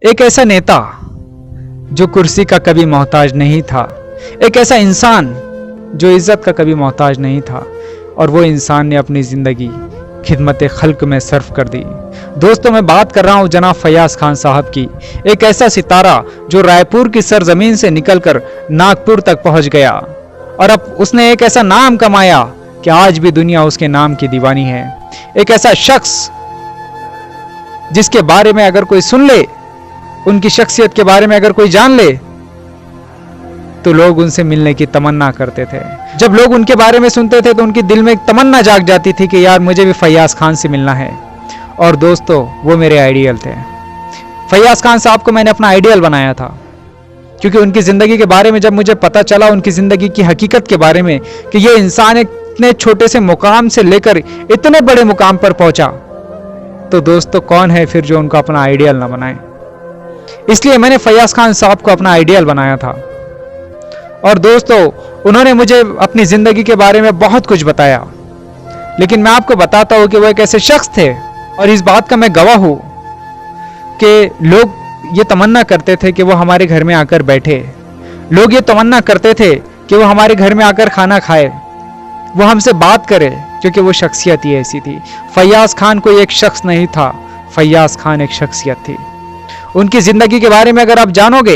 एक ऐसा नेता जो कुर्सी का कभी मोहताज नहीं था, एक ऐसा इंसान जो इज्जत का कभी मोहताज नहीं था, और वो इंसान ने अपनी ज़िंदगी खिदमत खल्क में सर्फ कर दी। दोस्तों, मैं बात कर रहा हूँ जनाब फैयाज़ खान साहब की। एक ऐसा सितारा जो रायपुर की सरजमीन से निकलकर नागपुर तक पहुँच गया, और अब उसने एक ऐसा नाम कमाया कि आज भी दुनिया उसके नाम की दीवानी है। एक ऐसा शख्स जिसके बारे में अगर कोई सुन ले, उनकी शख्सियत के बारे में अगर कोई जान ले, तो लोग उनसे मिलने की तमन्ना करते थे। जब लोग उनके बारे में सुनते थे तो उनके दिल में एक तमन्ना जाग जाती थी कि यार मुझे भी फैयाज़ खान से मिलना है। और दोस्तों, वो मेरे आइडियल थे। फैयाज़ खान साहब को मैंने अपना आइडियल बनाया था, क्योंकि उनकी ज़िंदगी के बारे में जब मुझे पता चला, उनकी ज़िंदगी की हकीकत के बारे में, कि ये इंसान इतने छोटे से मुकाम से लेकर इतने बड़े मुकाम पर पहुंचा, तो दोस्तों कौन है फिर जो उनको अपना आइडियल ना बनाए। इसलिए मैंने फैयाज़ खान साहब को अपना आइडियल बनाया था। और दोस्तों, उन्होंने मुझे अपनी ज़िंदगी के बारे में बहुत कुछ बताया, लेकिन मैं आपको बताता हूँ कि वो एक ऐसे शख्स थे, और इस बात का मैं गवाह हूँ कि लोग ये तमन्ना करते थे कि वो हमारे घर में आकर बैठे। लोग ये तमन्ना करते थे कि वो हमारे घर में आकर खाना खाए, वो हमसे बात करे, क्योंकि वो शख्सियत ही ऐसी थी। फैयाज़ खान कोई एक शख्स नहीं था, फैयाज़ खान एक शख्सियत थी। उनकी ज़िंदगी के बारे में अगर आप जानोगे,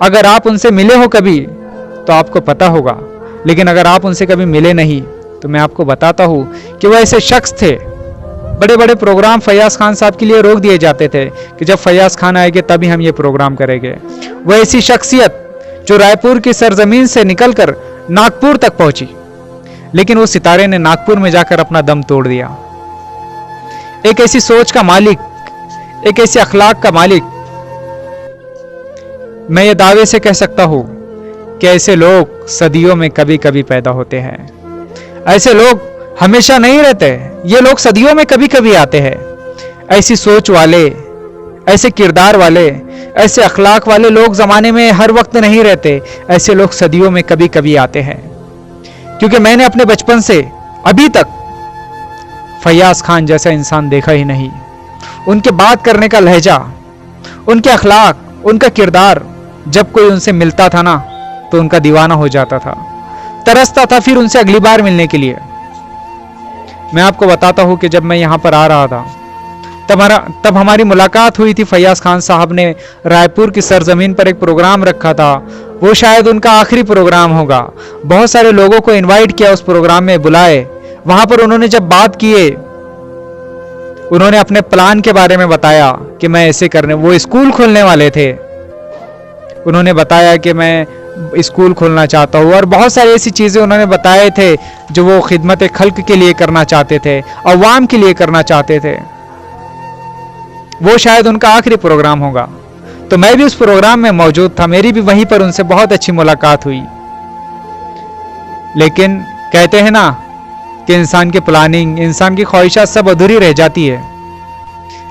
अगर आप उनसे मिले हो कभी, तो आपको पता होगा। लेकिन अगर आप उनसे कभी मिले नहीं, तो मैं आपको बताता हूँ कि वो ऐसे शख्स थे। बड़े बड़े प्रोग्राम फैयाज़ खान साहब के लिए रोक दिए जाते थे कि जब फैयाज़ खान आएंगे तभी हम ये प्रोग्राम करेंगे। वो ऐसी शख्सियत जो रायपुर की सरजमीन से निकलकर नागपुर तक पहुंची, लेकिन वो सितारे ने नागपुर में जाकर अपना दम तोड़ दिया। एक ऐसी सोच का मालिक, एक ऐसे अखलाक का मालिक, मैं ये दावे से कह सकता हूं कि ऐसे लोग सदियों में कभी कभी पैदा होते हैं। ऐसे लोग हमेशा नहीं रहते, ये लोग सदियों में कभी कभी आते हैं। ऐसी सोच वाले, ऐसे किरदार वाले, ऐसे अखलाक वाले लोग ज़माने में हर वक्त नहीं रहते। ऐसे लोग सदियों में कभी कभी आते हैं। क्योंकि मैंने अपने बचपन से अभी तक फैयाज़ खान जैसा इंसान देखा ही नहीं। उनके बात करने का लहजा, उनके अखलाक, उनका किरदार, जब कोई उनसे मिलता था ना, तो उनका दीवाना हो जाता था, तरसता था फिर उनसे अगली बार मिलने के लिए। मैं आपको बताता हूँ कि जब मैं यहाँ पर आ रहा था, तब हमारी मुलाकात हुई थी। फैयाज़ खान साहब ने रायपुर की सरजमीन पर एक प्रोग्राम रखा था। वो शायद उनका आखिरी प्रोग्राम होगा। बहुत सारे लोगों को इनवाइट किया, उस प्रोग्राम में बुलाए। वहाँ पर उन्होंने जब बात किए, उन्होंने अपने प्लान के बारे में बताया कि मैं ऐसे करने, वो स्कूल खोलने वाले थे। उन्होंने बताया कि मैं स्कूल खोलना चाहता हूँ, और बहुत सारी ऐसी चीज़ें उन्होंने बताए थे जो वो खिदमत खल्क के लिए करना चाहते थे, अवाम के लिए करना चाहते थे। वो शायद उनका आखिरी प्रोग्राम होगा। तो मैं भी उस प्रोग्राम में मौजूद था, मेरी भी वहीं पर उनसे बहुत अच्छी मुलाकात हुई। लेकिन कहते हैं ना कि इंसान की प्लानिंग, इंसान की ख्वाहिशात सब अधूरी रह जाती है।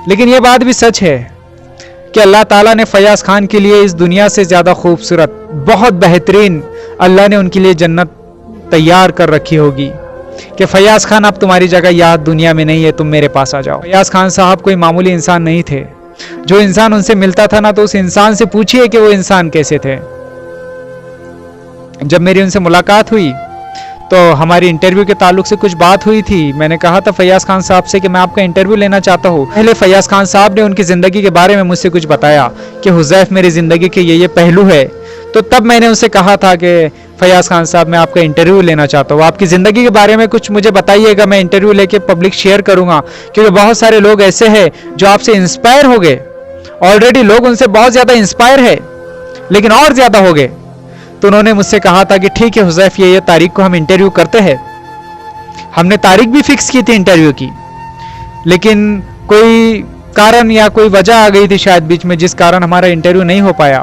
लेकिन ये बात भी सच है कि अल्लाह ताला ने फैयाज़ खान के लिए इस दुनिया से ज़्यादा खूबसूरत, बहुत बेहतरीन अल्लाह ने उनके लिए जन्नत तैयार कर रखी होगी कि फैयाज़ खान, अब तुम्हारी जगह याद दुनिया में नहीं है, तुम मेरे पास आ जाओ। फैयाज़ खान साहब कोई मामूली इंसान नहीं थे। जो इंसान उनसे मिलता था ना, तो उस इंसान से पूछिए कि वो इंसान कैसे थे। जब मेरी उनसे मुलाकात हुई तो हमारी इंटरव्यू के ताल्लुक से कुछ बात हुई थी। मैंने कहा था फैयाज़ खान साहब से कि मैं आपका इंटरव्यू लेना चाहता हूँ। पहले फैयाज़ खान साहब ने उनकी ज़िंदगी के बारे में मुझसे कुछ बताया कि हुज़ैफ मेरी ज़िंदगी के ये पहलू है। तो तब मैंने उनसे कहा था कि फैयाज़ खान साहब, मैं आपका इंटरव्यू लेना चाहता हूँ, आपकी ज़िंदगी के बारे में कुछ मुझे बताइएगा, मैं इंटरव्यू लेके पब्लिक शेयर करूँगा। क्योंकि बहुत सारे लोग ऐसे हैं जो आपसे इंस्पायर हो गए, ऑलरेडी लोग उनसे बहुत ज़्यादा इंस्पायर है, लेकिन और ज़्यादा हो गए। तो उन्होंने मुझसे कहा था कि ठीक है हुज़ैफ, ये तारीख को हम इंटरव्यू करते हैं। हमने तारीख भी फिक्स की थी इंटरव्यू की, लेकिन कोई कारण या कोई वजह आ गई थी शायद बीच में, जिस कारण हमारा इंटरव्यू नहीं हो पाया।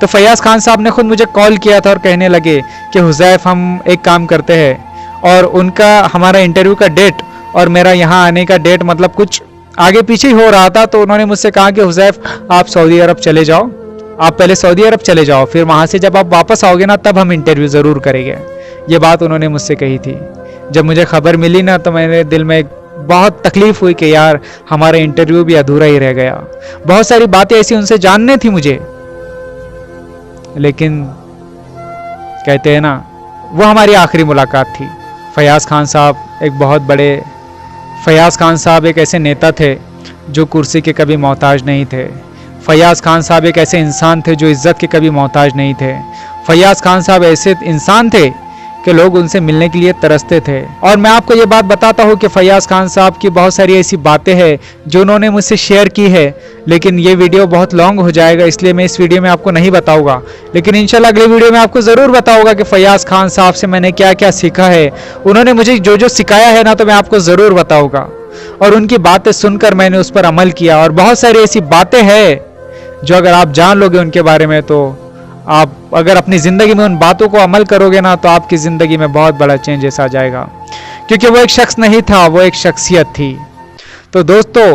तो फैयाज़ खान साहब ने खुद मुझे कॉल किया था और कहने लगे कि हुज़ैफ, हम एक काम करते हैं, और उनका हमारा इंटरव्यू का डेट और मेरा यहाँ आने का डेट मतलब कुछ आगे पीछे ही हो रहा था। तो उन्होंने मुझसे कहा कि हुज़ैफ, आप सऊदी अरब चले जाओ, आप पहले सऊदी अरब चले जाओ, फिर वहाँ से जब आप वापस आओगे ना, तब हम इंटरव्यू ज़रूर करेंगे। ये बात उन्होंने मुझसे कही थी। जब मुझे खबर मिली ना, तो मेरे दिल में एक बहुत तकलीफ हुई कि यार हमारा इंटरव्यू भी अधूरा ही रह गया। बहुत सारी बातें ऐसी उनसे जाननी थी मुझे, लेकिन कहते हैं ना, वो हमारी आखिरी मुलाकात थी। फयाज खान साहब एक ऐसे नेता थे जो कुर्सी के कभी मोहताज नहीं थे। फयाज खान साहब एक ऐसे इंसान थे जो इज्जत के कभी मोहताज नहीं थे। फयाज खान साहब ऐसे इंसान थे कि लोग उनसे मिलने के लिए तरसते थे। और मैं आपको ये बात बताता हूँ कि फयाज खान साहब की बहुत सारी ऐसी बातें हैं जो उन्होंने मुझसे शेयर की है, लेकिन ये वीडियो बहुत लॉन्ग हो जाएगा, इसलिए मैं इस वीडियो में आपको नहीं बताऊंगा। लेकिन इंशाल्लाह अगले वीडियो में आपको ज़रूर बताऊंगा कि फयाज खान साहब से मैंने क्या क्या सीखा है। उन्होंने मुझे जो जो सिखाया है ना, तो मैं आपको ज़रूर बताऊँगा। और उनकी बातें सुनकर मैंने उस पर अमल किया। और बहुत सारी ऐसी बातें हैं जो अगर आप जान लोगे उनके बारे में, तो आप अगर अपनी ज़िंदगी में उन बातों को अमल करोगे ना, तो आपकी ज़िंदगी में बहुत बड़ा चेंजेस आ जाएगा। क्योंकि वो एक शख्स नहीं था, वो एक शख्सियत थी। तो दोस्तों,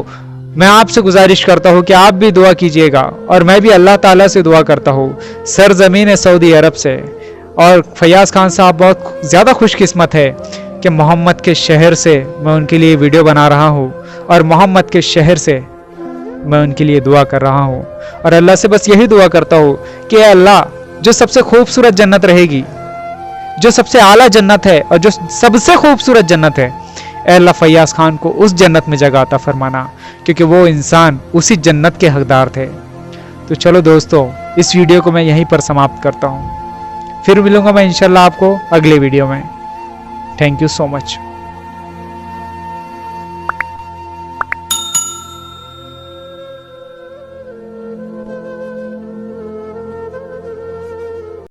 मैं आपसे गुजारिश करता हूँ कि आप भी दुआ कीजिएगा, और मैं भी अल्लाह ताला से दुआ करता हूँ, सरज़मीन सऊदी अरब से। और फयाज खान साहब बहुत ज़्यादा खुशकिस्मत है कि मोहम्मद के शहर से मैं उनके लिए वीडियो बना रहा हूँ, और मोहम्मद के शहर से मैं उनके लिए दुआ कर रहा हूँ। और अल्लाह से बस यही दुआ करता हूँ कि अल्लाह, जो सबसे खूबसूरत जन्नत रहेगी, जो सबसे आला जन्नत है और जो सबसे खूबसूरत जन्नत है, अल्लाह फयाज खान को उस जन्नत में जगह अता फरमाना, क्योंकि वो इंसान उसी जन्नत के हकदार थे। तो चलो दोस्तों, इस वीडियो को मैं यहीं पर समाप्त करता हूँ। फिर मिलूंगा मैं इंशाल्लाह आपको अगले वीडियो में। Thank you so much.